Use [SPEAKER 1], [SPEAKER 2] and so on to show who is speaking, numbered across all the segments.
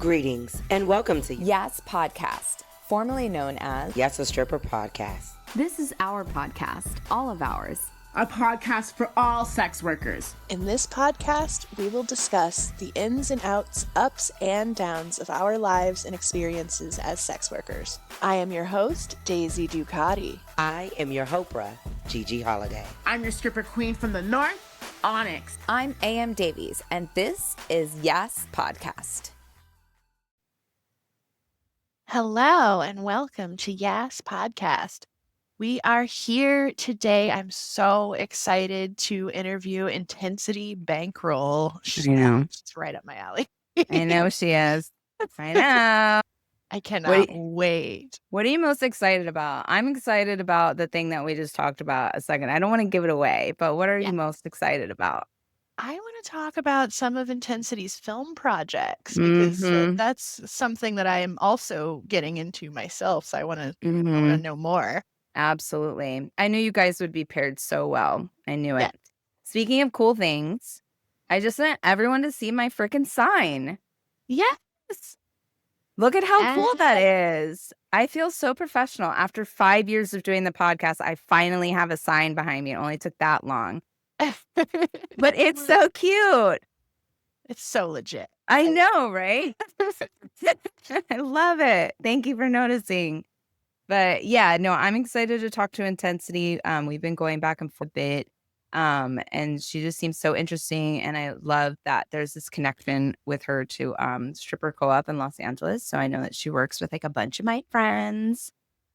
[SPEAKER 1] Greetings and welcome to
[SPEAKER 2] YAS Podcast, formerly known as
[SPEAKER 1] YAS Podcast.
[SPEAKER 2] This is our podcast, all of ours.
[SPEAKER 3] A podcast for all sex workers.
[SPEAKER 4] In this podcast, we will discuss the ins and outs, ups and downs of our lives and experiences as sex workers. I am your host, Daisy Ducati.
[SPEAKER 1] I am your heauxprahs, Gigi Holiday.
[SPEAKER 3] I'm your stripper queen from the north, Onyx.
[SPEAKER 2] I'm A.M. Davies, and this is YAS Podcast.
[SPEAKER 4] Hello and welcome to YAS Podcast. We are here today. I'm so excited to interview Inten ity Bankroll. She's right up my alley.
[SPEAKER 5] I know she is. I know.
[SPEAKER 4] I cannot wait.
[SPEAKER 5] What are you most excited about? I'm excited about the thing that we just talked about a second. I don't want to give it away, but what are you most excited about?
[SPEAKER 4] I want to talk about some of Inten ity's film projects because that's something that I am also getting into myself. So I want to know more.
[SPEAKER 5] Absolutely. I knew you guys would be paired so well. I knew it.
[SPEAKER 4] Yeah.
[SPEAKER 5] Speaking of cool things, I just want everyone to see my freaking sign.
[SPEAKER 4] Yes.
[SPEAKER 5] Look at how cool that is. I feel so professional. After 5 years of doing the podcast, I finally have a sign behind me. It only took that long. But it's so cute.
[SPEAKER 4] It's so legit.
[SPEAKER 5] I know, right? I love it. Thank you for noticing. But yeah, no, I'm excited to talk to Inten ity. We've been going back and forth a bit. And she just seems so interesting. And I love that there's this connection with her to stripper co-op in Los Angeles. So I know that she works with like a bunch of my friends.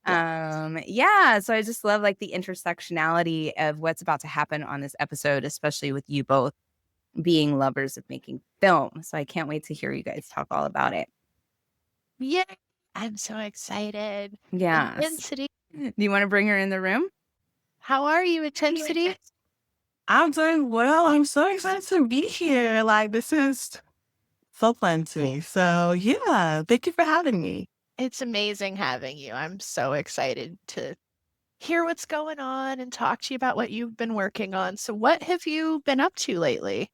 [SPEAKER 5] Yeah, so I just love like the intersectionality of what's about to happen on this episode, especially with you both being lovers of making film. So I can't wait to hear you guys talk all about it.
[SPEAKER 4] Yeah, I'm so excited.
[SPEAKER 5] Yeah.
[SPEAKER 4] Inten ity.
[SPEAKER 5] Do you want to bring her in the room?
[SPEAKER 4] How are you, Inten ity?
[SPEAKER 6] I'm doing well. I'm so excited to be here. Like, this is so fun to me. So, yeah, thank you for having me.
[SPEAKER 4] It's amazing having you. I'm so excited to hear what's going on and talk to you about what you've been working on. So what have you been up to lately?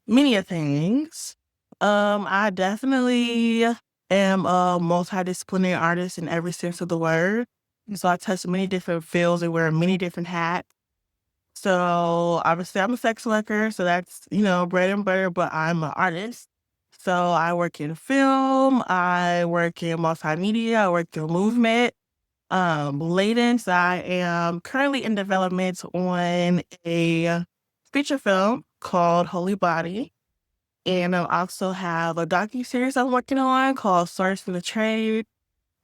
[SPEAKER 6] Many things. I definitely am a multidisciplinary artist in every sense of the word. So I touch many different fields and wear many different hats. So obviously I'm a sex worker, so that's, bread and butter, but I'm an artist. So I work in film, I work in multimedia, I work in movement. Latest, I am currently in development on a feature film called Holy Body. And I also have a docuseries I'm working on called Source from the Trade,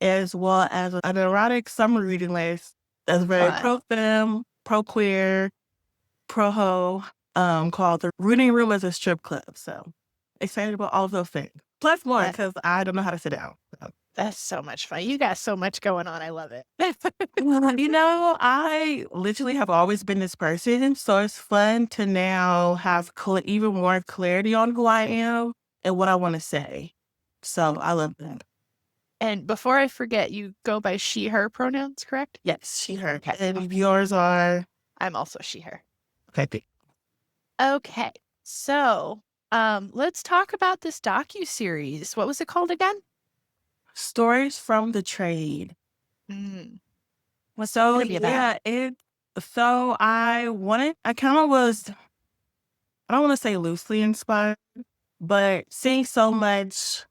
[SPEAKER 6] as well as an erotic summer reading list that's very pro-femme, pro-queer, pro-ho, called The Reading Room as a Strip Club. So excited about all of those things. Plus more, because I don't know how to sit down. So.
[SPEAKER 4] That's so much fun. You got so much going on. I love it.
[SPEAKER 6] Well, I literally have always been this person. So it's fun to now have even more clarity on who I am and what I want to say. So I love that.
[SPEAKER 4] And before I forget, you go by she, her pronouns, correct?
[SPEAKER 6] Yes, she, her. Okay. And yours are?
[SPEAKER 4] I'm also she, her.
[SPEAKER 6] Okay.
[SPEAKER 4] Okay. So let's talk about this docuseries. What was it called again?
[SPEAKER 6] Stories from the Trade.
[SPEAKER 4] What's
[SPEAKER 6] So
[SPEAKER 4] it gonna be about?
[SPEAKER 6] yeah, I kind of was, I don't want to say loosely inspired, but seeing so much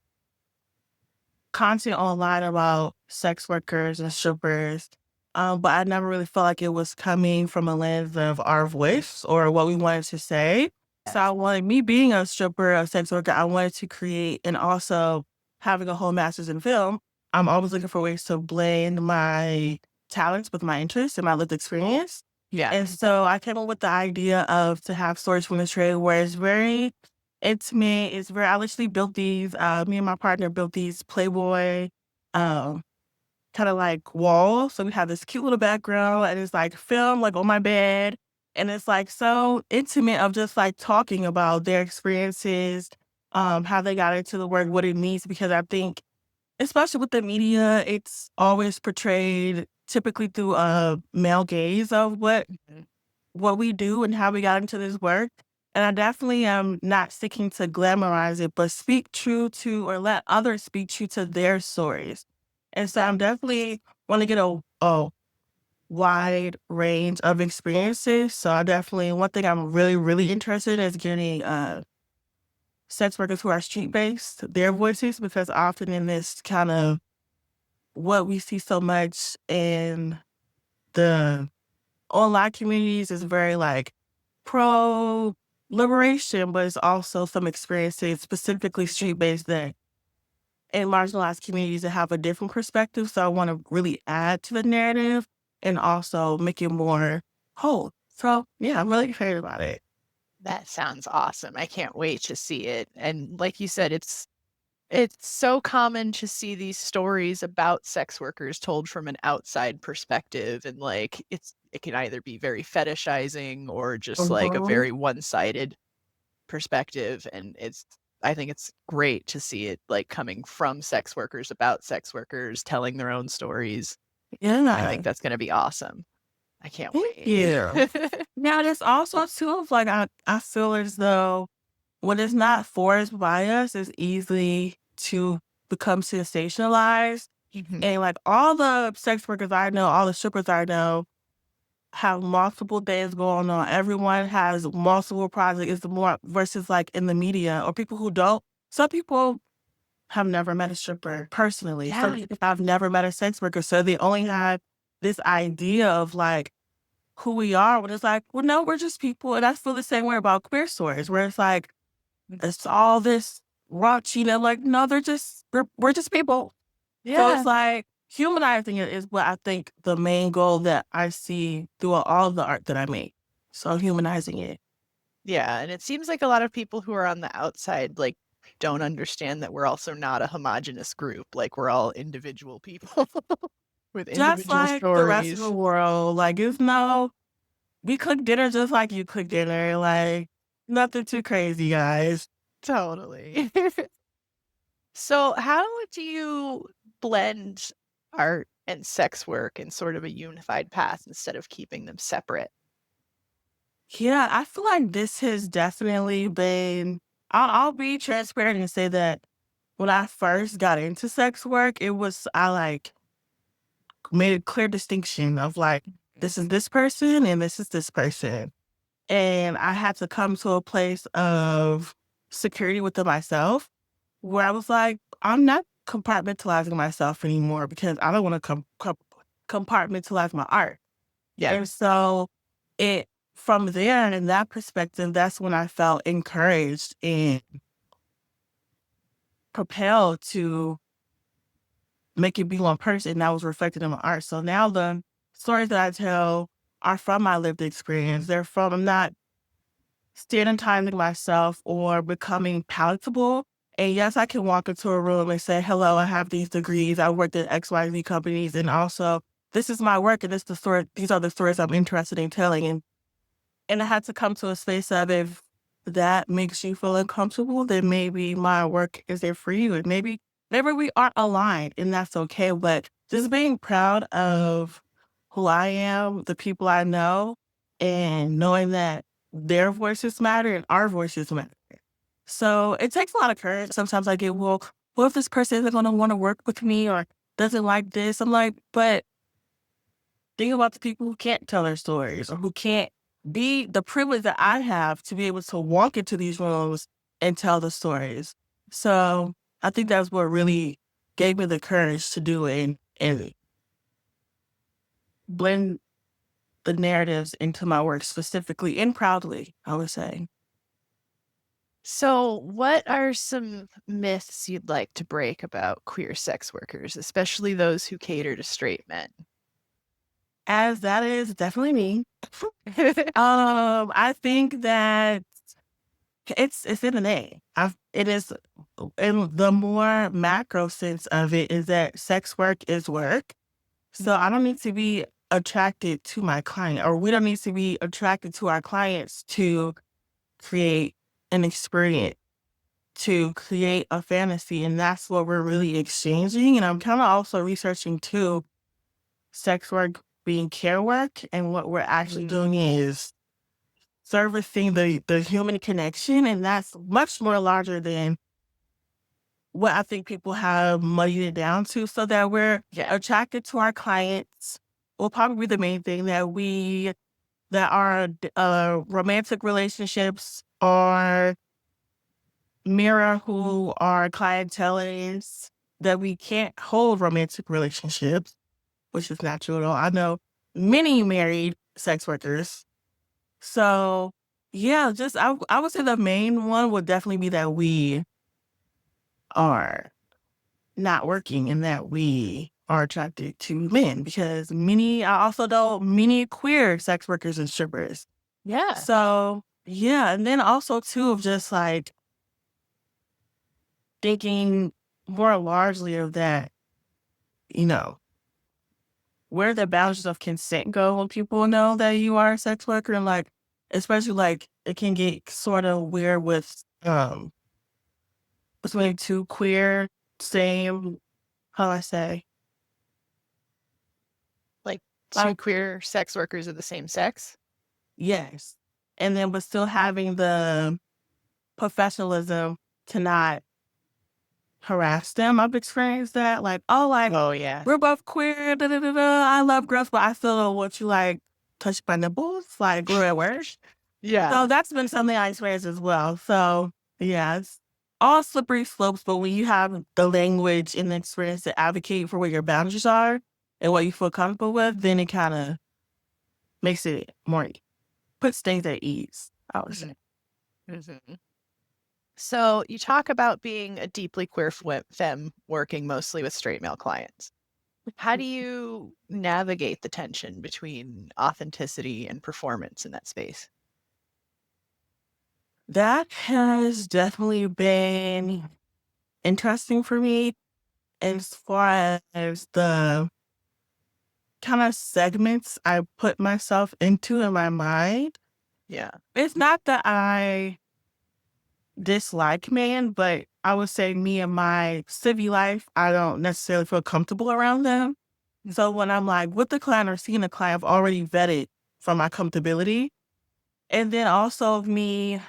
[SPEAKER 6] content online about sex workers and strippers, but I never really felt like it was coming from a lens of our voice or what we wanted to say. So I wanted, me being a stripper, a sex worker, I wanted to create, and also having a whole master's in film, I'm always looking for ways to blend my talents with my interests and my lived experience.
[SPEAKER 4] Yeah.
[SPEAKER 6] And so I came up with the idea of to have Stories from the Trade, where it's very intimate. I literally built these, me and my partner built these Playboy kind of like walls. So we have this cute little background and it's like film like on my bed. And it's like so intimate of just like talking about their experiences, how they got into the work, what it means, because I think, especially with the media, it's always portrayed typically through a male gaze of what we do and how we got into this work. And I definitely am not seeking to glamorize it, but speak true to or let others speak true to their stories. And so I'm definitely want to get a wide range of experiences. So I definitely, one thing I'm really, really interested in is getting sex workers who are street-based, their voices, because often in this kind of what we see so much in the online communities is very like pro liberation, but it's also some experiences specifically street-based that in marginalized communities that have a different perspective. So I want to really add to the narrative and also make it more whole. So yeah, I'm really excited about it.
[SPEAKER 4] That sounds awesome. I can't wait to see it. And like you said, it's so common to see these stories about sex workers told from an outside perspective, and like it can either be very fetishizing or just like a very one-sided perspective, and I think it's great to see it like coming from sex workers about sex workers telling their own stories. I
[SPEAKER 6] Yeah.
[SPEAKER 4] think that's going to be awesome. I can't
[SPEAKER 6] Thank
[SPEAKER 4] wait.
[SPEAKER 6] you. Now, there's also too of like I feel as though when it's not forced by us, it's easy to become sensationalized.
[SPEAKER 4] Mhm.
[SPEAKER 6] And like all the sex workers I know, all the strippers I know have multiple things going on. Everyone has multiple projects. It's more versus like in the media or people who don't. Some people have never met a stripper personally. Some
[SPEAKER 4] Yeah.
[SPEAKER 6] people have never met a sex worker. So they only have this idea of like who we are when it's like, well, no, we're just people. And I feel the same way about queer stories where it's like, it's all this raunchy and like, no, we're just people. So it's like humanizing it is what I think the main goal that I see throughout all of the art that I make. So humanizing it.
[SPEAKER 4] Yeah, and it seems like a lot of people who are on the outside like don't understand that we're also not a homogenous group. Like we're all individual people with
[SPEAKER 6] Just
[SPEAKER 4] individual
[SPEAKER 6] like the rest of
[SPEAKER 4] stories.
[SPEAKER 6] the world. Like, it's no, we cook dinner just like you cook dinner. Like, nothing too crazy, guys.
[SPEAKER 4] Totally. So, how do you blend art and sex work in sort of a unified path instead of keeping them separate?
[SPEAKER 6] Yeah, I feel like this has definitely been, I'll be transparent and say that when I first got into sex work, I like made a clear distinction of like, this is this person and this is this person. And I had to come to a place of security within myself where I was like, I'm not compartmentalizing myself anymore because I don't want to compartmentalize my art.
[SPEAKER 4] Yeah.
[SPEAKER 6] And so it from there and in that perspective, that's when I felt encouraged and propelled to make it be one person, and that was reflected in my art. So now the stories that I tell are from my lived experience. I'm not stereotyping myself or becoming palatable. And yes, I can walk into a room and say, hello, I have these degrees. I worked at XYZ companies. And also, this is my work and these are the stories I'm interested in telling. And I had to come to a space of if that makes you feel uncomfortable, then maybe my work isn't for you. And maybe we aren't aligned and that's okay. But just being proud of who I am, the people I know, and knowing that their voices matter and our voices matter. So it takes a lot of courage. Sometimes I get, well, what if this person isn't going to want to work with me or doesn't like this? I'm like, but think about the people who can't tell their stories or who can't be the privilege that I have to be able to walk into these rooms and tell the stories. So I think that's what really gave me the courage to do it and blend the narratives into my work specifically and proudly, I would say.
[SPEAKER 4] So, what are some myths you'd like to break about queer sex workers, especially those who cater to straight men?
[SPEAKER 6] As that is definitely me. I think that it's in the name. It is in the more macro sense of it is that sex work is work. So I don't need to be attracted to my client, or we don't need to be attracted to our clients to create an experience, to create a fantasy. And that's what we're really exchanging. And I'm kind of also researching too, sex work being care work. And what we're actually doing is servicing the human connection, and that's much more larger than what I think people have muddied it down to, so that we're attracted to our clients will probably be the main thing, that our romantic relationships are mirror who our clientele is, that we can't hold romantic relationships, which is not true at all. I know many married sex workers. So yeah, just I would say the main one would definitely be that we are not working and that we are attracted to men, because I also know many queer sex workers and strippers.
[SPEAKER 4] Yeah.
[SPEAKER 6] So yeah, and then also too of just like thinking more largely of that, you know, where the boundaries of consent go when people know that you are a sex worker, and like, especially like it can get sort of weird with between two queer, same, how do I say,
[SPEAKER 4] Like two
[SPEAKER 6] like,
[SPEAKER 4] queer sex workers of the same sex.
[SPEAKER 6] yes, and then but still having the professionalism to not harass them. I've experienced that, like, oh, like,
[SPEAKER 4] Oh yeah.
[SPEAKER 6] we're both queer, da da da da. I love girls, but I still don't want you like touch my nipples, like we're at work.
[SPEAKER 4] Yeah.
[SPEAKER 6] So that's been something I experienced as well. So yeah, it's all slippery slopes, but when you have the language and the experience to advocate for what your boundaries are and what you feel comfortable with, then it kind of makes it more, puts things at ease, I would say.
[SPEAKER 4] Mhm. So you talk about being a deeply queer femme working mostly with straight male clients. How do you navigate the tension between authenticity and performance in that space?
[SPEAKER 6] That has definitely been interesting for me as far as the kind of segments I put myself into in my mind.
[SPEAKER 4] Yeah.
[SPEAKER 6] It's not that I dislike men, but I would say me and my civvy life, I don't necessarily feel comfortable around them. So when I'm like with the client or seeing the client, I've already vetted for my comfortability. And then also of me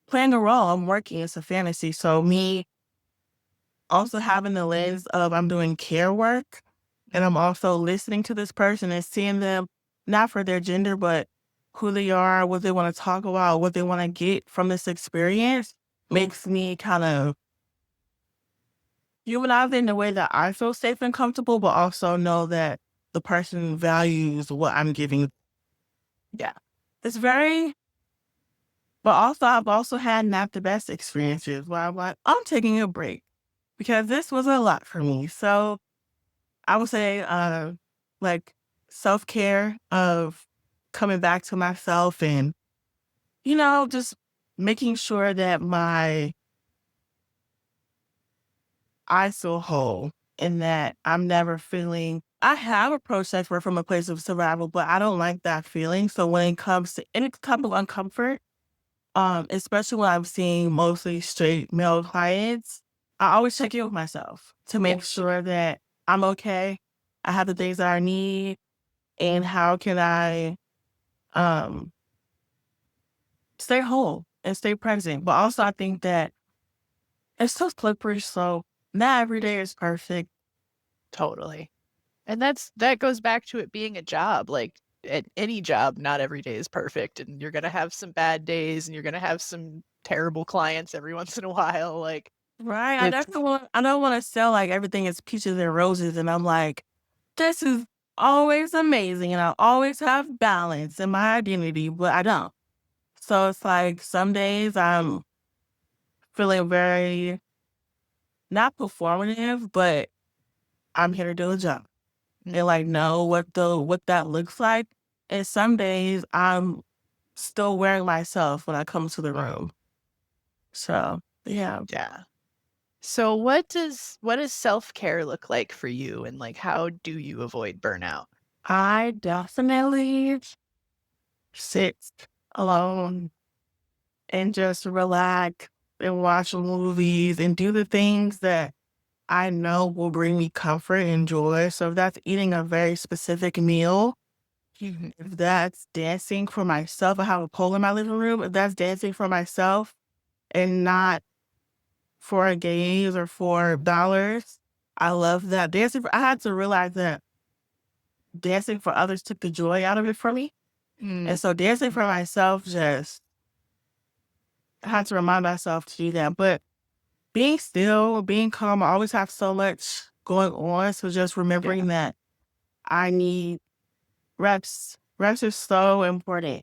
[SPEAKER 6] playing a role, I'm working, it's a fantasy. So me also having the lens of I'm doing care work, and I'm also listening to this person and seeing them not for their gender, but who they are, what they want to talk about, what they want to get from this experience makes me kind of humanize in a way that I feel safe and comfortable, but also know that the person values what I'm giving. Yeah. It's very, but also I've also had not the best experiences where I'm like, I'm taking a break because this was a lot for me. So I would say, like self-care of coming back to myself and, just making sure that I feel whole and that I'm never feeling, I have approached sex work from a place of survival, but I don't like that feeling. So when it comes to any type of uncomfort, especially when I'm seeing mostly straight male clients, I always check in with myself to make sure that I'm okay. I have the things that I need, and how can I um stay whole and stay present. But also I think that it's so slippery, so not every day is perfect.
[SPEAKER 4] Totally. And that goes back to it being a job. Like at any job, not every day is perfect, and you're gonna have some bad days, and you're gonna have some terrible clients every once in a while. Like
[SPEAKER 6] Right.
[SPEAKER 4] it's
[SPEAKER 6] I don't want to sell like everything is peaches and roses, and I'm like, this is always amazing and I always have balance in my identity, but I don't. So it's like some days I'm feeling very not performative, but I'm here to do a job and like know what that looks like. And some days I'm still wearing myself when I come to the room. So yeah.
[SPEAKER 4] yeah. So what does self-care look like for you, and like how do you avoid burnout?
[SPEAKER 6] I definitely sit alone and just relax and watch movies and do the things that I know will bring me comfort and joy. So if that's eating a very specific meal, If that's dancing for myself, I have a pole in my living room. If that's dancing for myself and not for a gaze or for dollars, I love that. I had to realize that dancing for others took the joy out of it for me. And so dancing for myself, I had to remind myself to do that. But being still, being calm, I always have so much going on. So just remembering that I need reps. Reps is so important.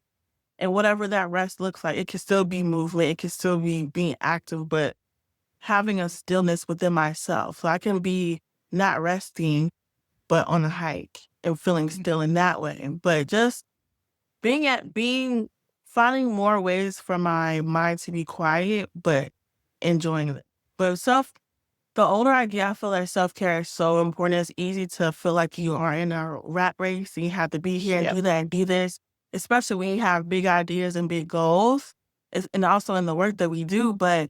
[SPEAKER 6] And whatever that rest looks like, it can still be movement, it can still be being active, but having a stillness within myself. So I can be not resting, but on a hike and feeling still in that way. But just finding more ways for my mind to be quiet, but enjoying it. But the older I get, I feel like self-care is so important. It's easy to feel like you are in a rat race and you have to be here and do that and do this, especially when you have big ideas and big goals. And also in the work that we do. But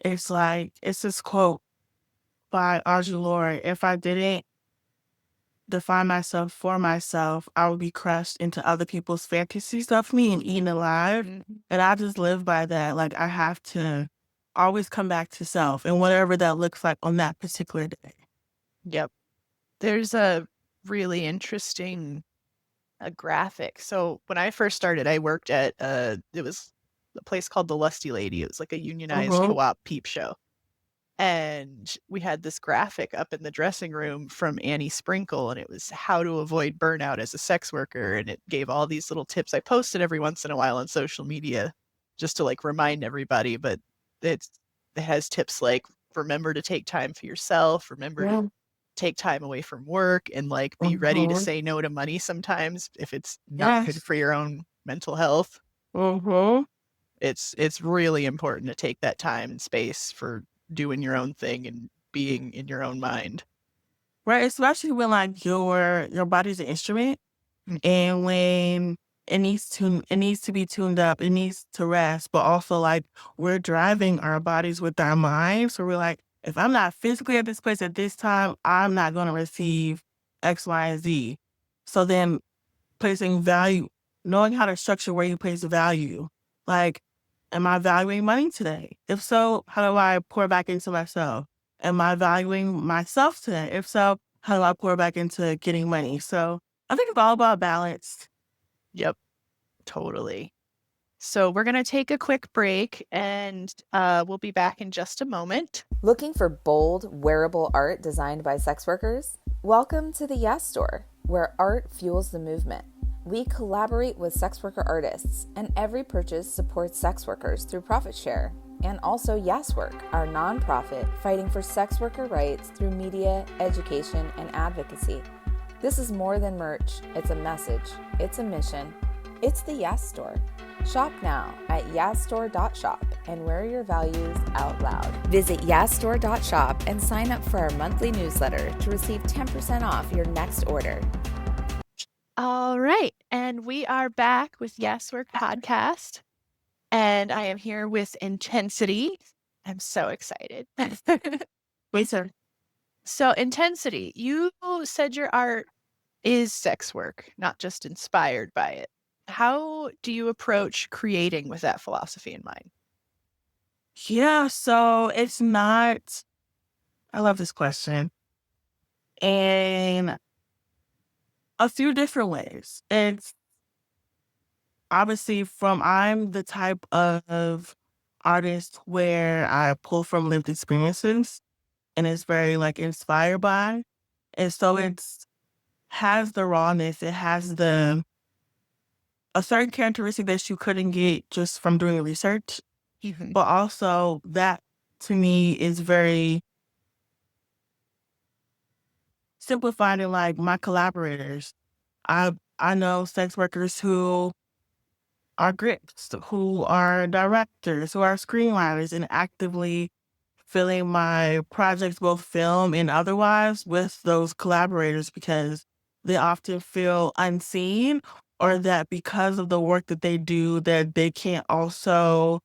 [SPEAKER 6] it's this quote by Audre Lorde: if I didn't define myself for myself, I would be crushed into other people's fantasies of me and eaten alive. And I just live by that. Like, I have to always come back to self and whatever that looks like on that particular day.
[SPEAKER 4] Yep. There's a really interesting graphic. So when I first started, I worked at it was a place called the Lusty Lady. It was like a unionized co-op peep show. And we had this graphic up in the dressing room from Annie Sprinkle, and it was how to avoid burnout as a sex worker. And it gave all these little tips. I posted every once in a while on social media just to like remind everybody, but it has tips like remember to take time for yourself, remember to take time away from work, and like be ready to say no to money sometimes if it's not good for your own mental health. It's really important to take that time and space for doing your own thing and being in your own mind.
[SPEAKER 6] Right, especially when like your body's an instrument, and when it needs to be tuned up, it needs to rest, but also like we're driving our bodies with our minds. So we're like, if I'm not physically at this place at this time, I'm not going to receive X, Y, and Z. So then placing value, knowing how to structure where you place value. Like, am I valuing money today? If so, how do I pour back into myself? Am I valuing myself today? If so, how do I pour back into getting money? So I think it's all about balance.
[SPEAKER 4] Yep, totally. So we're going to take a quick break, and we'll be back in just a moment.
[SPEAKER 2] Looking for bold, wearable art designed by sex workers? Welcome to the YAS Store, where art fuels the movement. We collaborate with sex worker artists, and every purchase supports sex workers through profit share. And also YAS Work, our nonprofit fighting for sex worker rights through media, education, and advocacy. This is more than merch. It's a message. It's a mission. It's the YAS Store. Shop now at yasstore.shop and wear your values out loud. Visit yasstore.shop and sign up for our monthly newsletter to receive 10% off your next order.
[SPEAKER 4] All right. And we are back with YAS Work Podcast. And I am here with Intensity. I'm so excited.
[SPEAKER 6] Wait, sir.
[SPEAKER 4] So Intensity, you said your art is sex work, not just inspired by it. How do you approach creating with that philosophy in mind?
[SPEAKER 6] Yeah, so it's not, I love this question. In a few different ways. It's obviously I'm the type of artist where I pull from lived experiences and it's very like inspired by. And so has the rawness, it has a certain characteristic that you couldn't get just from doing research. But also that to me is very simplified in like my collaborators. I know sex workers who are grips, who are directors, who are screenwriters, and actively filling my projects, both film and otherwise, with those collaborators because they often feel unseen, or that because of the work that they do, that they can't also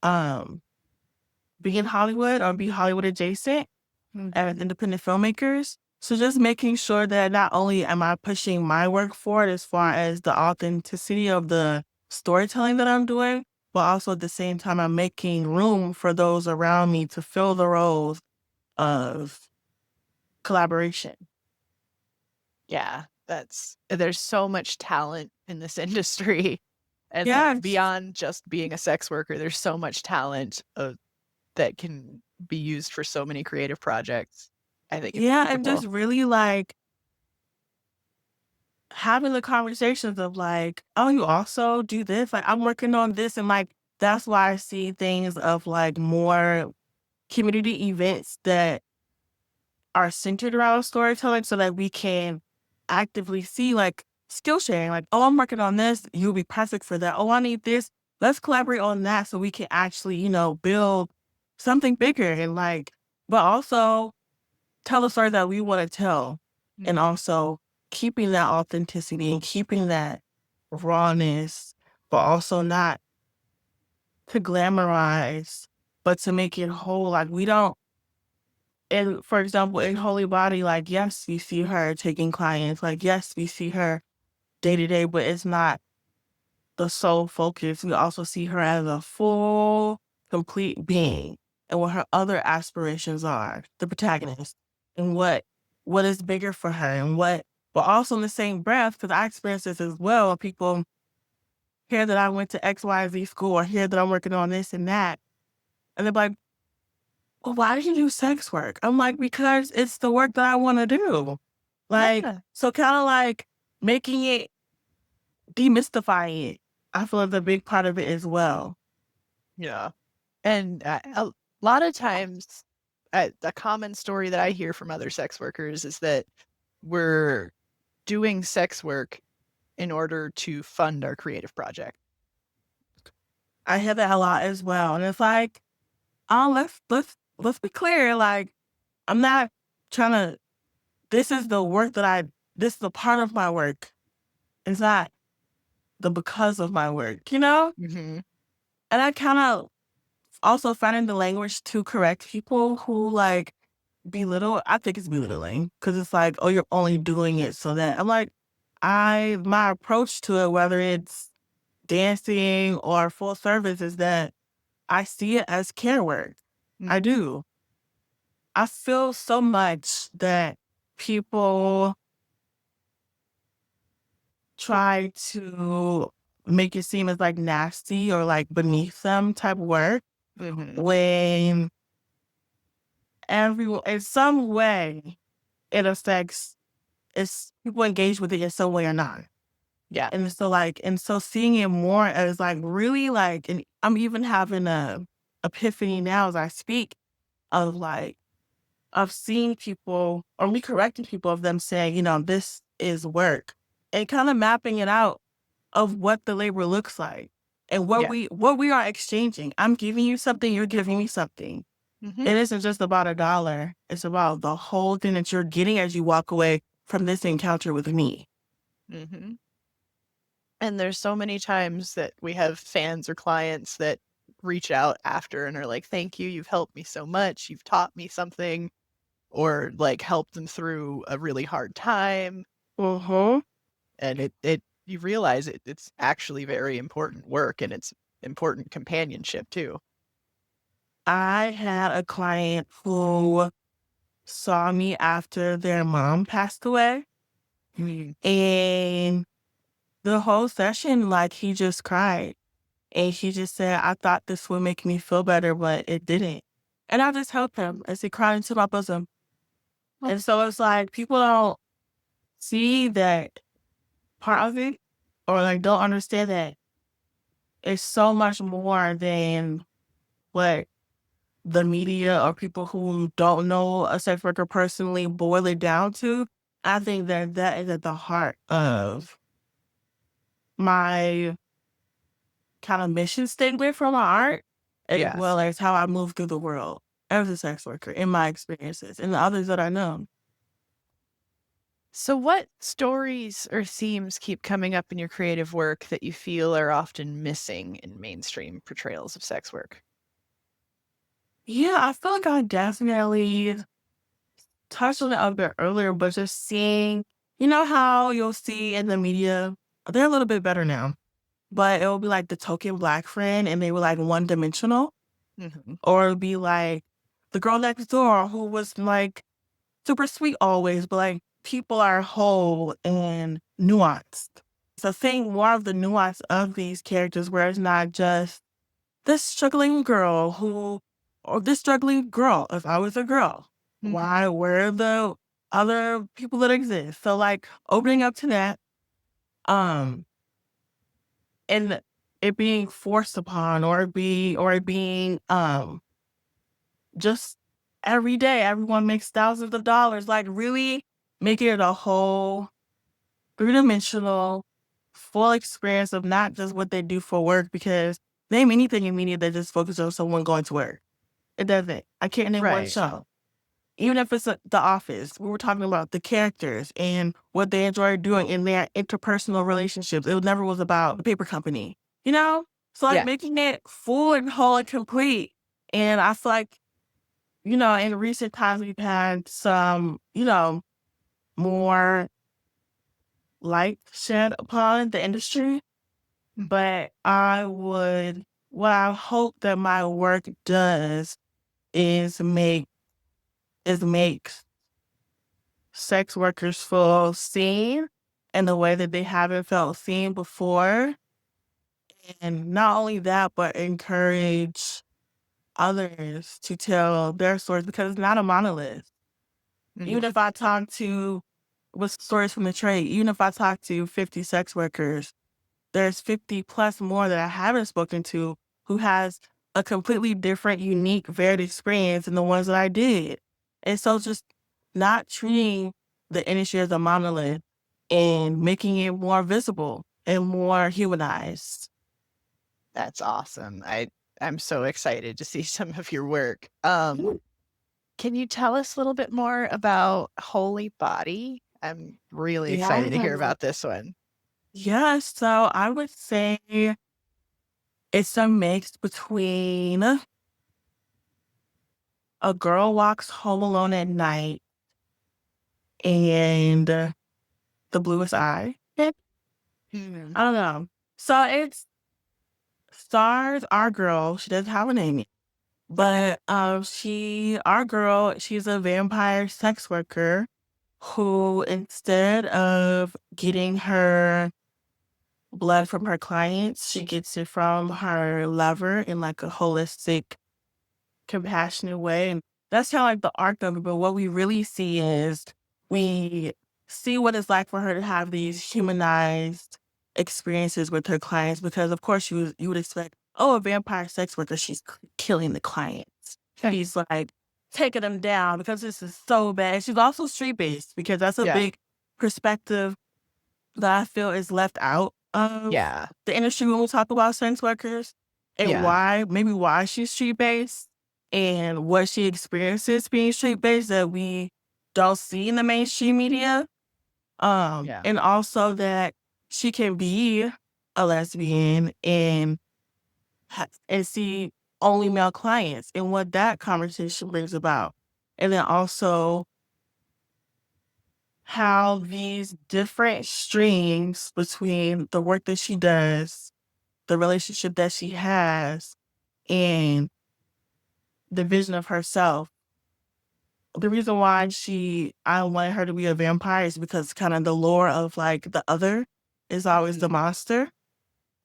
[SPEAKER 6] be in Hollywood or be Hollywood adjacent as independent filmmakers. So just making sure that not only am I pushing my work forward as far as the authenticity of the storytelling that I'm doing, but also at the same time, I'm making room for those around me to fill the roles of collaboration.
[SPEAKER 4] Yeah, there's so much talent in this industry. And
[SPEAKER 6] Yes.
[SPEAKER 4] beyond just being a sex worker, there's so much talent that can be used for so many creative projects. I think it's
[SPEAKER 6] Yeah, and
[SPEAKER 4] beautiful.
[SPEAKER 6] just really like having the conversations of like, oh, you also do this? Like, I'm working on this. And like, that's why I see things of like more community events that are centered around storytelling so that we can actively see like skill sharing. Like, oh, I'm working on this. You'll be perfect for that. Oh, I need this. Let's collaborate on that so we can actually, build something bigger and like, but also tell the story that we want to tell. And also keeping that authenticity and keeping that rawness, but also not to glamorize, but to make it whole. Like we don't, and for example, in Holy Body, like, yes, we see her taking clients. Like, yes, we see her day to day, but it's not the sole focus. We also see her as a full, complete being and what her other aspirations are, the protagonist, and what is bigger for her and but also in the same breath, because I experience this as well. People hear that I went to XYZ school or hear that I'm working on this and that. And they're like, well, why did you do sex work? I'm like, because it's the work that I want to do. Like,
[SPEAKER 4] Yeah.
[SPEAKER 6] so kind of like making it, demystifying it. I feel like a big part of it as well.
[SPEAKER 4] Yeah. And a lot of times, a common story that I hear from other sex workers is that we're doing sex work in order to fund our creative project.
[SPEAKER 6] I hear that a lot as well. And it's like, oh, let's be clear. Like, I'm not trying to, this is the work this is the part of my work. It's not the because of my work,
[SPEAKER 4] Mm-hmm.
[SPEAKER 6] And I kind of also finding the language to correct people who like belittle. I think it's belittling because it's like, oh, you're only doing it so that I'm like, my approach to it, whether it's dancing or full service, is that I see it as care work. I do. I feel so much that people try to make it seem as like nasty or like beneath them type work
[SPEAKER 4] Mm-hmm.
[SPEAKER 6] when everyone, in some way, it affects, it's people engage with it in some way or not.
[SPEAKER 4] Yeah.
[SPEAKER 6] And so seeing it more as like really like, and I'm even having a epiphany now as I speak of like, of seeing people or me correcting people of them saying, this is work and kind of mapping it out of what the labor looks like and what we are exchanging. I'm giving you something, you're giving me something.
[SPEAKER 4] Mm-hmm.
[SPEAKER 6] It isn't just about $1. It's about the whole thing that you're getting as you walk away from this encounter with me.
[SPEAKER 4] Mm-hmm. And there's so many times that we have fans or clients that reach out after and are like, thank you, you've helped me so much, you've taught me something, or like helped them through a really hard time.
[SPEAKER 6] Mm-hmm.
[SPEAKER 4] And you realize it's actually very important work and it's important companionship too.
[SPEAKER 6] I had a client who saw me after their mom passed away. And the whole session, like, he just cried. And he just said, I thought this would make me feel better, but it didn't. And I just helped him as he cried into my bosom. And so it's like people don't see that part of it or like don't understand that it's so much more than what the media or people who don't know a sex worker personally boil it down to. I think that is at the heart of my kind of mission statement for my art, as
[SPEAKER 4] Yes.
[SPEAKER 6] well as how I move through the world as a sex worker in my experiences and the others that I know.
[SPEAKER 4] So what stories or themes keep coming up in your creative work that you feel are often missing in mainstream portrayals of sex work?
[SPEAKER 6] Yeah, I feel like I definitely touched on it a bit earlier, but just seeing, you know how you'll see in the media, they're a little bit better now, but it will be like the token Black friend and they were like one-dimensional. Or it'll be like the girl next door who was like super sweet always, but like people are whole and nuanced. So seeing more of the nuance of these characters where it's not just this struggling girl or this struggling girl, if I was a girl, where are the other people that exist? So like opening up to that, and it being forced upon or it being just every day, everyone makes thousands of dollars, like really making it a whole three-dimensional, full experience of not just what they do for work, because name anything in media that just focuses on someone going to work. It doesn't. I can't name one
[SPEAKER 4] Right.
[SPEAKER 6] show. Even if it's The Office, we were talking about the characters and what they enjoy doing in their interpersonal relationships. It never was about the paper company, you know? So like
[SPEAKER 4] Yeah.
[SPEAKER 6] making it full and whole and complete. And I feel like, you know, in recent times we've had some, you know, more light shed upon the industry. But what I hope that my work does is make sex workers feel seen in the way that they haven't felt seen before. And not only that, but encourage others to tell their stories, because it's not a monolith. Even if I talk to, with stories from the trade, even if I talk to 50 sex workers, there's 50 plus more that I haven't spoken to who has a completely different, unique, varied experience than the ones that I did. And so just not treating the industry as a monolith and making it more visible and more humanized.
[SPEAKER 4] That's awesome. I'm so excited to see some of your work. Can you tell us a little bit more about Holy Body? I'm really excited to hear about this one.
[SPEAKER 6] Yeah, so I would say it's a mix between a girl walks home alone at night and the bluest eye. I don't know. So it's stars our girl. She doesn't have a name yet. But she's a vampire sex worker who, instead of getting her blood from her clients, she gets it from her lover in like a holistic, compassionate way. And that's kind of like the arc of it. But what we really see is we see what it's like for her to have these humanized experiences with her clients, because of course you would expect, oh, a vampire sex worker, she's killing the clients. She's like taking them down because this is so bad. She's also street-based, because that's a big perspective that I feel is left out of the industry when we talk about sex workers, and why she's street-based and what she experiences being street-based that we don't see in the mainstream media. And also that she can be a lesbian and see only male clients and what that conversation brings about. And then also how these different streams between the work that she does, the relationship that she has, and the vision of herself. The reason why I wanted her to be a vampire is because kind of the lore of like the other is always the monster,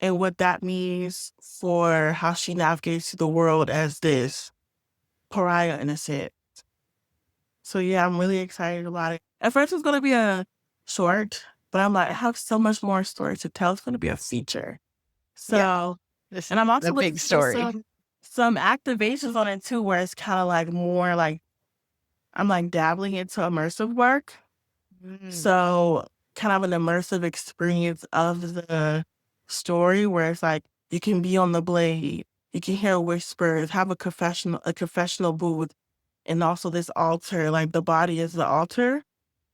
[SPEAKER 6] and what that means for how she navigates the world as this pariah in a sense. So yeah, I'm really excited about it. At first it was going to be a short, but I'm like, I have so much more story to tell. It's going to be a feature. So,
[SPEAKER 4] This
[SPEAKER 6] and I'm also
[SPEAKER 4] a big story.
[SPEAKER 6] some activations on it too, where it's kind of like more like, I'm like dabbling into immersive work. So kind of an immersive experience of the story where it's like, you can be on the blade, you can hear whispers, have a confessional booth, and also this altar, like the body is the altar,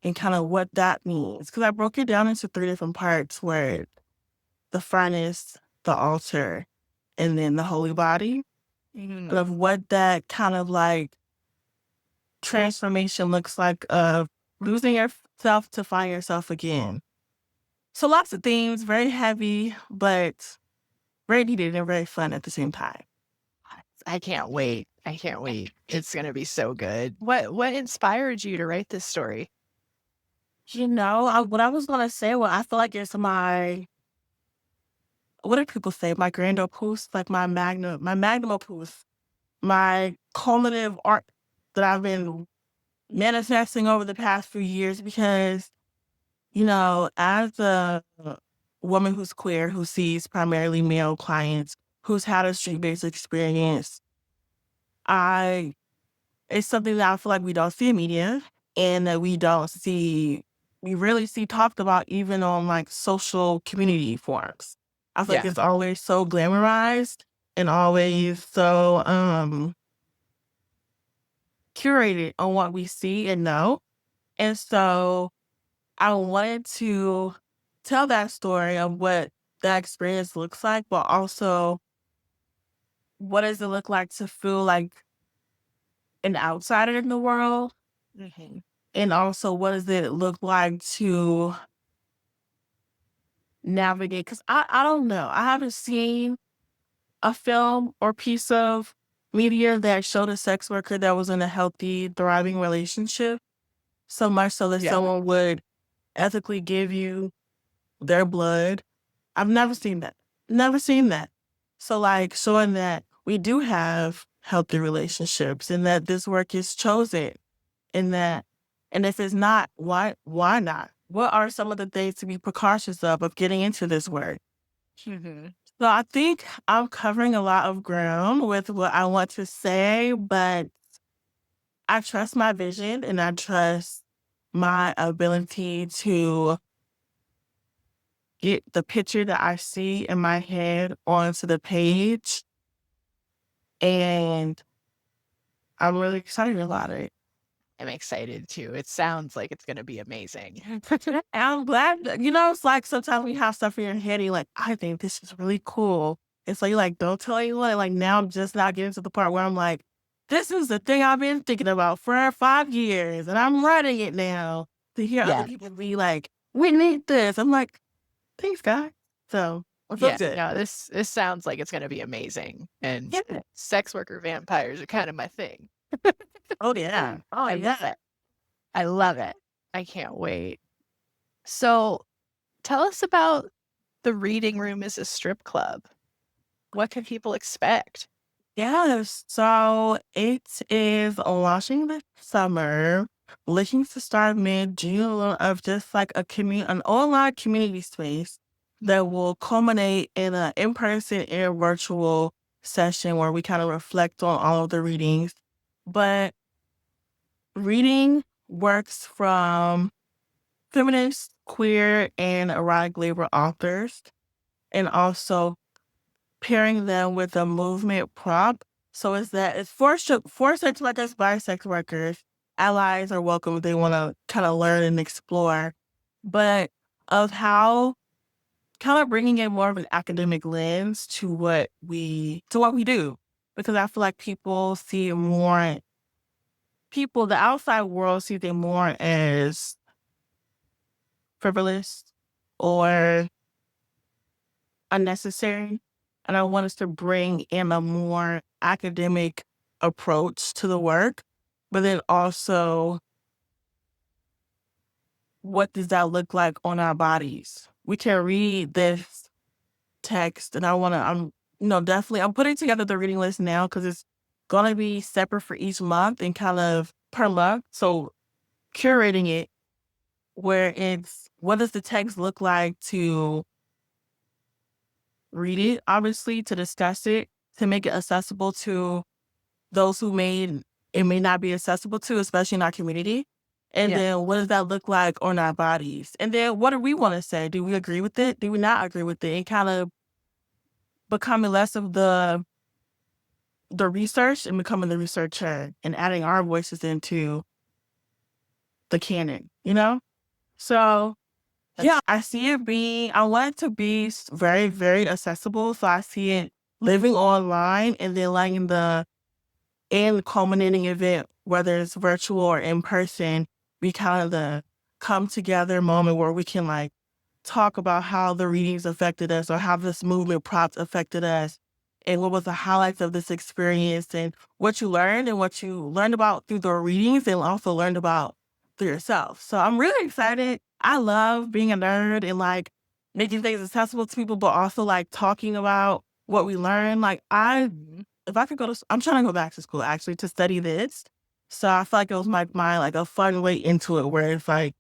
[SPEAKER 6] and kind of what that means. Because I broke it down into 3 different parts, where the front is the altar and then the holy body, but of what that kind of like transformation looks like of losing yourself to find yourself again. So lots of themes, very heavy, but very needed and very fun at the same time.
[SPEAKER 4] I can't wait. I can't wait. It's going to be so good. What inspired you to write this story?
[SPEAKER 6] What I was going to say, I feel like it's what do people say? My grand opus, like my magnum opus, my culminative art that I've been manifesting over the past few years because, as a woman who's queer, who sees primarily male clients, who's had a street-based experience, it's something that I feel like we don't see in media and that we rarely see talked about even on like social community forums. I feel like it's always so glamorized and always so curated on what we see and know. And so I wanted to tell that story of what that experience looks like, but also what does it look like to feel like an outsider in the world?
[SPEAKER 4] Mm-hmm.
[SPEAKER 6] And also, what does it look like to navigate? Because I don't know. I haven't seen a film or piece of media that showed a sex worker that was in a healthy, thriving relationship, so much so that someone would ethically give you their blood. I've never seen that. Never seen that. So, like, showing that we do have healthy relationships and that this work is chosen and if it's not, why not? What are some of the things to be precautious of getting into this work?
[SPEAKER 4] Mm-hmm.
[SPEAKER 6] So I think I'm covering a lot of ground with what I want to say, but I trust my vision and I trust my ability to get the picture that I see in my head onto the page. And I'm really excited about it.
[SPEAKER 4] I'm excited too. It sounds like it's going to be amazing.
[SPEAKER 6] And I'm glad, it's like sometimes we have stuff in your head and you're like, I think this is really cool. And so you're like, don't tell anyone. And like now I'm just now getting to the part where I'm like, this is the thing I've been thinking about for 5 years and I'm writing it now. To hear other people be like, we need this. I'm like, thanks, guys. So I feel good.
[SPEAKER 4] No, this sounds like it's going to be amazing. And sex worker vampires are kind of my thing.
[SPEAKER 6] Oh, yeah. Oh,
[SPEAKER 4] I love it. I love it. I can't wait. So tell us about the reading room as a strip club. What can people expect?
[SPEAKER 6] Yes. So it is launching this summer, looking to start mid-June of just like an online community space that will culminate in an in-person and virtual session where we kind of reflect on all of the readings. But reading works from feminist, queer, and erotic labor authors, and also pairing them with a movement prompt. So it's for sex workers by sex workers. Allies are welcome if they want to kind of learn and explore, but of how kind of bringing in more of an academic lens to what we do, because I feel like the outside world sees it more as frivolous or unnecessary. And I want us to bring in a more academic approach to the work, but then also what does that look like on our bodies? We can read this text and I'm putting together the reading list now because it's going to be separate for each month and kind of per month. So curating it where it's, what does the text look like to read it, obviously, to discuss it, to make it accessible to those who it may not be accessible to, especially in our community. And then what does that look like on our bodies? And then what do we want to say? Do we agree with it? Do we not agree with it? And kind of becoming less of the research and becoming the researcher and adding our voices into the canon, So I see I want it to be very, very accessible. So I see it living online and then like in the culminating event whether it's virtual or in person, we kind of the come together moment where we can like talk about how the readings affected us or how this movement props affected us and what was the highlights of this experience and what you learned and what you learned about through the readings and also learned about through yourself. So I'm really excited. I love being a nerd and like making things accessible to people, but also like talking about what we learn. Like if I could I'm trying to go back to school actually to study this. So I feel like it was my like a fun way into it where it's like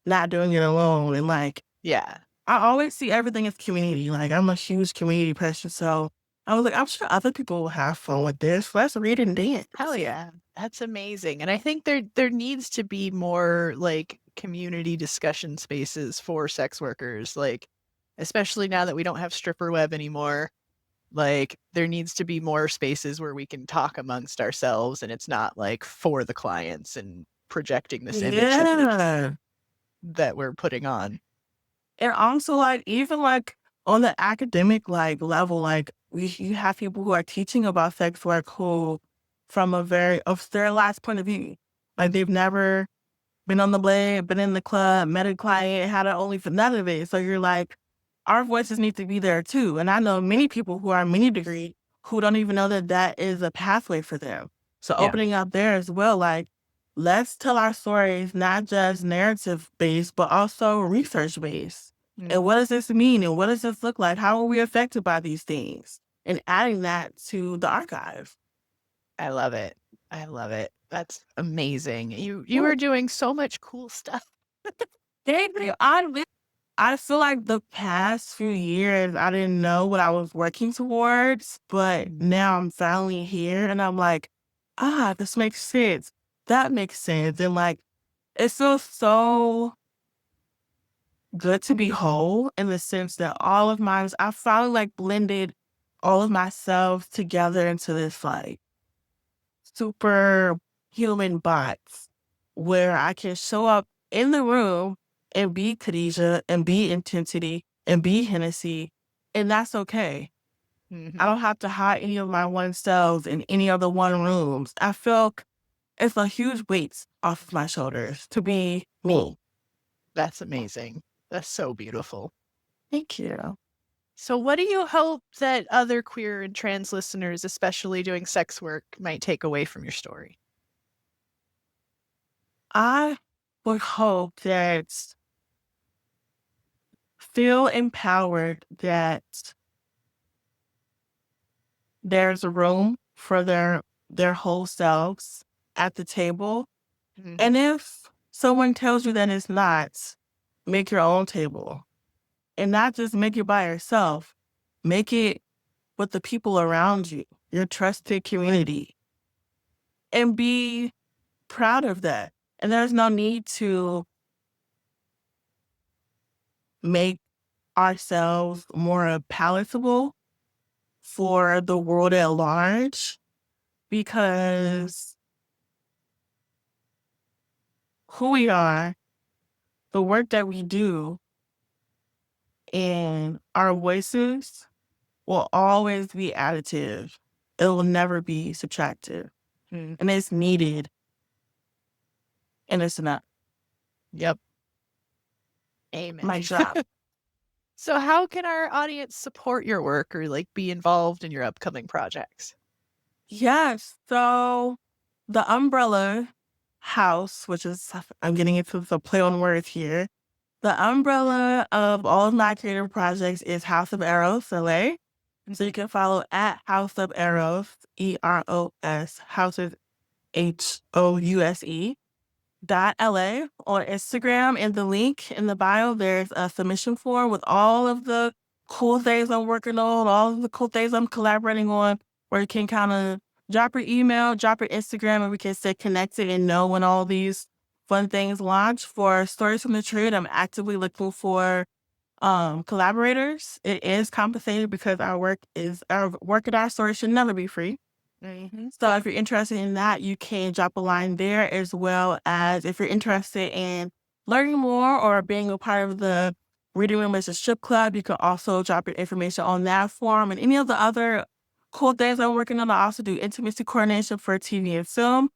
[SPEAKER 6] not doing it alone and like,
[SPEAKER 4] Yeah.
[SPEAKER 6] I always see everything as community. Like I'm a huge community person. So I was like, I'm sure other people will have fun with this. Let's read it and dance.
[SPEAKER 4] Hell yeah. That's amazing. And I think there needs to be more like community discussion spaces for sex workers, like especially now that we don't have stripper web anymore. Like there needs to be more spaces where we can talk amongst ourselves and it's not like for the clients and projecting this image that we're putting on.
[SPEAKER 6] And also like even like on the academic like level, like you have people who are teaching about sex work who from a very sterilized point of view. Like they've never been on the blade, been in the club, met a client, had an only for none of it. So you're like, our voices need to be there too. And I know many people who are mini degree who don't even know that that is a pathway for them. So opening up there as well, like let's tell our stories, not just narrative based, but also research based. And what does this mean? And what does this look like? How are we affected by these things? And adding that to the archive.
[SPEAKER 4] I love it. I love it. That's amazing. You are doing so much cool stuff.
[SPEAKER 6] Thank you. I feel like the past few years, I didn't know what I was working towards, but now I'm finally here and I'm like, this makes sense. That makes sense. And like, it feels so good to be whole in the sense that I finally like blended all of myself together into this like super human bots where I can show up in the room and be Khadijah and be Intensity and be Hennessy, and that's okay. I don't have to hide any of my one selves in any of the one rooms. I feel it's a huge weight off of my shoulders to be me.
[SPEAKER 4] That's amazing. That's so beautiful.
[SPEAKER 6] Thank you.
[SPEAKER 4] So what do you hope that other queer and trans listeners, especially doing sex work, might take away from your story?
[SPEAKER 6] I would hope that feel empowered that there's a room for their whole selves at the table. And if someone tells you that it's not, make your own table. And not just make it by yourself. Make it with the people around you, your trusted community. And be proud of that. And there's no need to make ourselves more palatable for the world at large, because who we are, the work that we do, and our voices will always be additive. It will never be subtractive. And it's needed. And it's enough.
[SPEAKER 4] Yep. Amen.
[SPEAKER 6] My job.
[SPEAKER 4] So how can our audience support your work or like be involved in your upcoming projects?
[SPEAKER 6] Yes. So the umbrella house, which is, I'm getting into the play on words here. The umbrella of all of my creative projects is House of Eros, LA. So you can follow at House of Eros, EROS, House is HOUSE, .LA on Instagram. In the link in the bio, there's a submission form with all of the cool things I'm working on, all of the cool things I'm collaborating on, where you can kind of drop your email, drop your Instagram, and we can stay connected and know when all these fun things launch. For Stories from the Trade, I'm actively looking for collaborators. It is compensated because our work and our story should never be free. So if you're interested in that, you can drop a line there, as well as if you're interested in learning more or being a part of the Reading Room as a Strip Club, you can also drop your information on that form. And any of the other cool things I'm working on, I also do intimacy coordination for TV and film.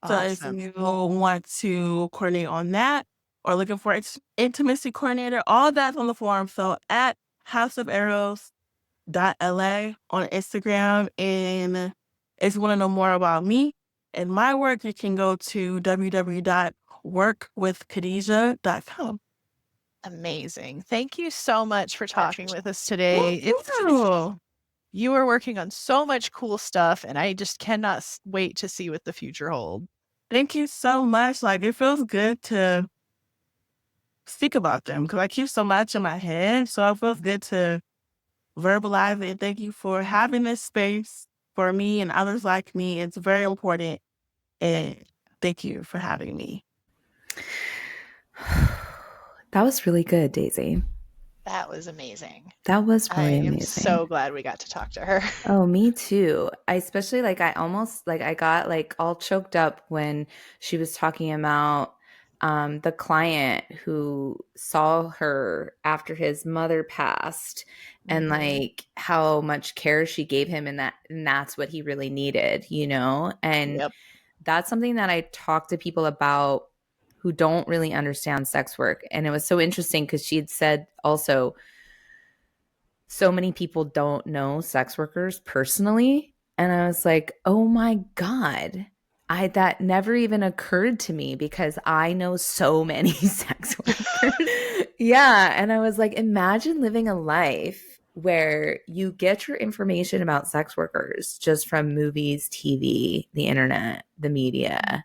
[SPEAKER 6] So if
[SPEAKER 4] Awesome.
[SPEAKER 6] you want to coordinate on that or looking for an intimacy coordinator, all that's on the forum. So at houseoferos.la on Instagram. And if you want to know more about me and my work, you can go to www.workwithkhadijah.com.
[SPEAKER 4] Amazing. Thank you so much for talking with us today.
[SPEAKER 6] Ooh.
[SPEAKER 4] You are working on so much cool stuff, and I just cannot wait to see what the future holds.
[SPEAKER 6] Thank you so much. Like, it feels good to speak about them because I keep so much in my head. So it feels good to verbalize it. Thank you for having this space for me and others like me. It's very important. And thank you for having me.
[SPEAKER 2] That was really good, Daisy.
[SPEAKER 4] That was amazing.
[SPEAKER 2] That was
[SPEAKER 4] I
[SPEAKER 2] really
[SPEAKER 4] am
[SPEAKER 2] amazing.
[SPEAKER 4] so glad we got to talk to her.
[SPEAKER 2] Oh, me too. I especially I almost I got all choked up when she was talking about the client who saw her after his mother passed and how much care she gave him and that's what he really needed, And
[SPEAKER 4] Yep.
[SPEAKER 2] that's something that I talk to people about who don't really understand sex work. And it was so interesting because she had said also so many people don't know sex workers personally. And I was like, oh my God, that never even occurred to me because I know so many sex workers. Yeah. And I was like, imagine living a life where you get your information about sex workers just from movies, TV, the internet, the media,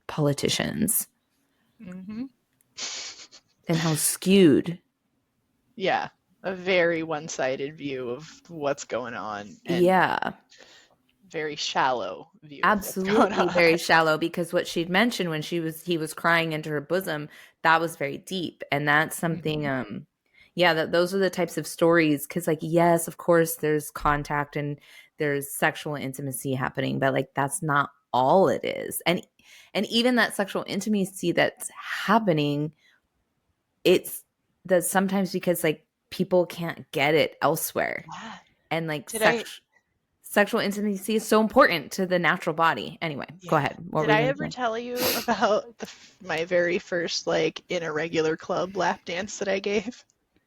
[SPEAKER 2] politicians, and how skewed.
[SPEAKER 4] Yeah. A very one-sided view of what's going on. And
[SPEAKER 2] Yeah.
[SPEAKER 4] Very shallow view.
[SPEAKER 2] Absolutely very shallow, because what she'd mentioned when he was crying into her bosom, that was very deep. And that's something, those are the types of stories. Cause yes, of course there's contact and there's sexual intimacy happening, but that's not all it is. And even that sexual intimacy that's happening, it's that sometimes because people can't get it elsewhere.
[SPEAKER 4] Yeah.
[SPEAKER 2] And sexual intimacy is so important to the natural body. Anyway, go ahead.
[SPEAKER 4] Did I ever tell you about my very first in a regular club lap dance that I gave?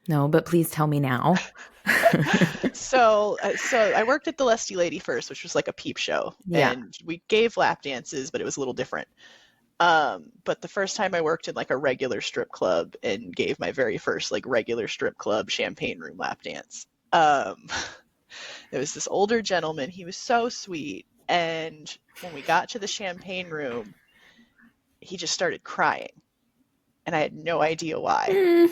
[SPEAKER 2] No, but please tell me now.
[SPEAKER 4] So I worked at the Lusty Lady first, which was a peep show.
[SPEAKER 2] Yeah.
[SPEAKER 4] And we gave lap dances, but it was a little different. But the first time I worked in a regular strip club and gave my very first regular strip club champagne room lap dance. It was this older gentleman. He was so sweet. And when we got to the champagne room, he just started crying. And I had no idea why.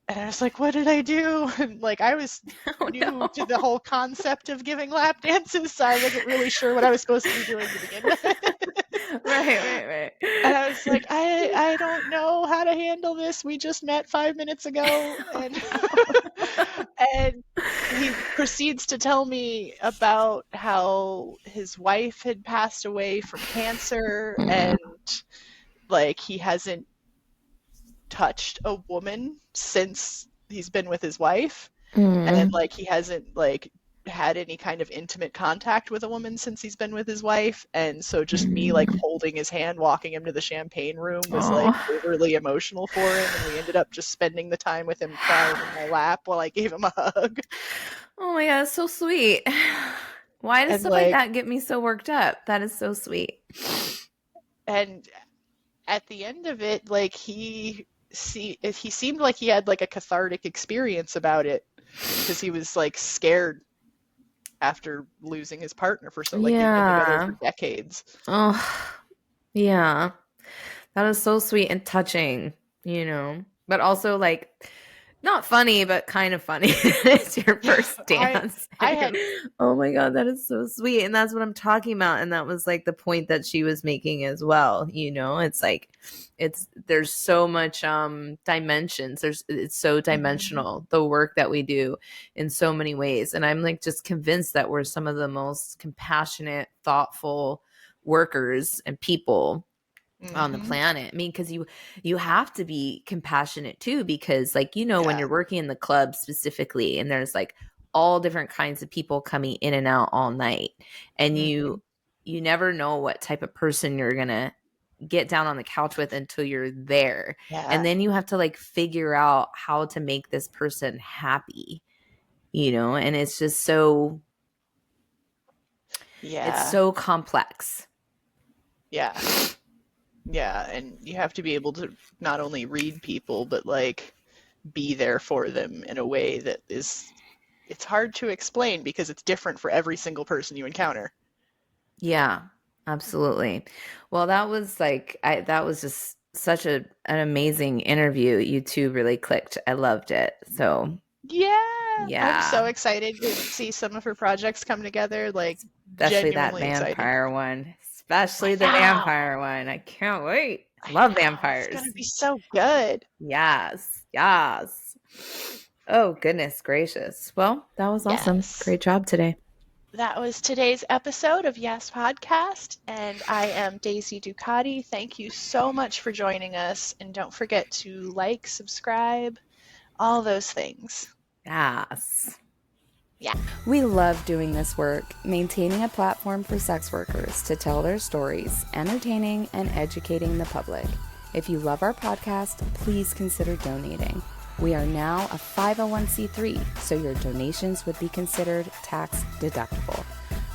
[SPEAKER 4] And I was like, what did I do? And I was new to the whole concept of giving lap dances, so I wasn't really sure what I was supposed to be doing to begin with.
[SPEAKER 2] Right.
[SPEAKER 4] And I was like, I don't know how to handle this. We just met 5 minutes ago. And and he proceeds to tell me about how his wife had passed away from cancer and he hasn't touched a woman since he's been with his wife. And he hasn't had any kind of intimate contact with a woman since he's been with his wife. And so just me holding his hand, walking him to the champagne room was overly emotional for him. And we ended up just spending the time with him crying in my lap while I gave him a hug.
[SPEAKER 2] Oh my God, it's so sweet. Why does stuff like that get me so worked up? That is so sweet.
[SPEAKER 4] And at the end of it, he seemed like he had a cathartic experience about it, because he was scared after losing his partner for so they've been together for decades.
[SPEAKER 2] Oh yeah, that is so sweet and touching, but also not funny, but kind of funny. It's your first dance. Oh my God, that is so sweet. And that's what I'm talking about. And that was the point that she was making as well. It's there's so much dimensions. It's so dimensional, the work that we do in so many ways. And I'm just convinced that we're some of the most compassionate, thoughtful workers and people on the planet. I mean, because you have to be compassionate too, because when you're working in the club specifically, and there's all different kinds of people coming in and out all night, and you never know what type of person you're gonna
[SPEAKER 5] get down on the couch with until you're there.
[SPEAKER 4] Yeah.
[SPEAKER 5] And then you have to like figure out how to make this person happy, you know? And it's just so, it's so complex.
[SPEAKER 7] Yeah. Yeah. And you have to be able to not only read people, but like be there for them in a way that is, it's hard to explain because it's different for every single person you encounter.
[SPEAKER 5] Yeah, absolutely. Well, that was like, that was just such an amazing interview. You two really clicked. I loved it. So
[SPEAKER 7] Yeah.
[SPEAKER 5] Yeah.
[SPEAKER 7] I'm so excited to see some of her projects come together. Like,
[SPEAKER 5] especially that
[SPEAKER 7] genuinely excited.
[SPEAKER 5] vampire one. Especially the
[SPEAKER 7] Wow.
[SPEAKER 5] vampire one. I can't wait. I love vampires.
[SPEAKER 7] It's going to be so good.
[SPEAKER 5] Yes. Yes. Oh, goodness gracious. Well, that was awesome.
[SPEAKER 7] Yes.
[SPEAKER 5] Great job today.
[SPEAKER 7] That was today's episode of YAS Podcast, and I am Daisy Ducati. Thank you so much for joining us, and don't forget to like, subscribe, all those things.
[SPEAKER 5] Yes.
[SPEAKER 7] Yeah.
[SPEAKER 2] We love doing this work, maintaining a platform for sex workers to tell their stories, entertaining and educating the public. If you love our podcast, please consider donating. We are now a 501c3, so your donations would be considered tax deductible.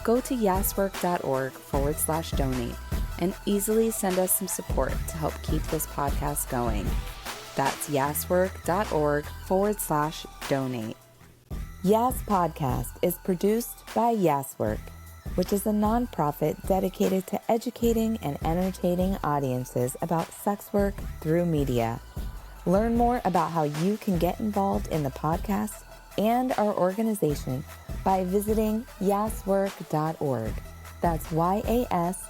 [SPEAKER 2] Go to yaswork.org/donate and easily send us some support to help keep this podcast going. That's yaswork.org/donate. YAS Podcast is produced by YAS Work, which is a nonprofit dedicated to educating and entertaining audiences about sex work through media. Learn more about how you can get involved in the podcast and our organization by visiting yaswork.org. That's YASWORK.org.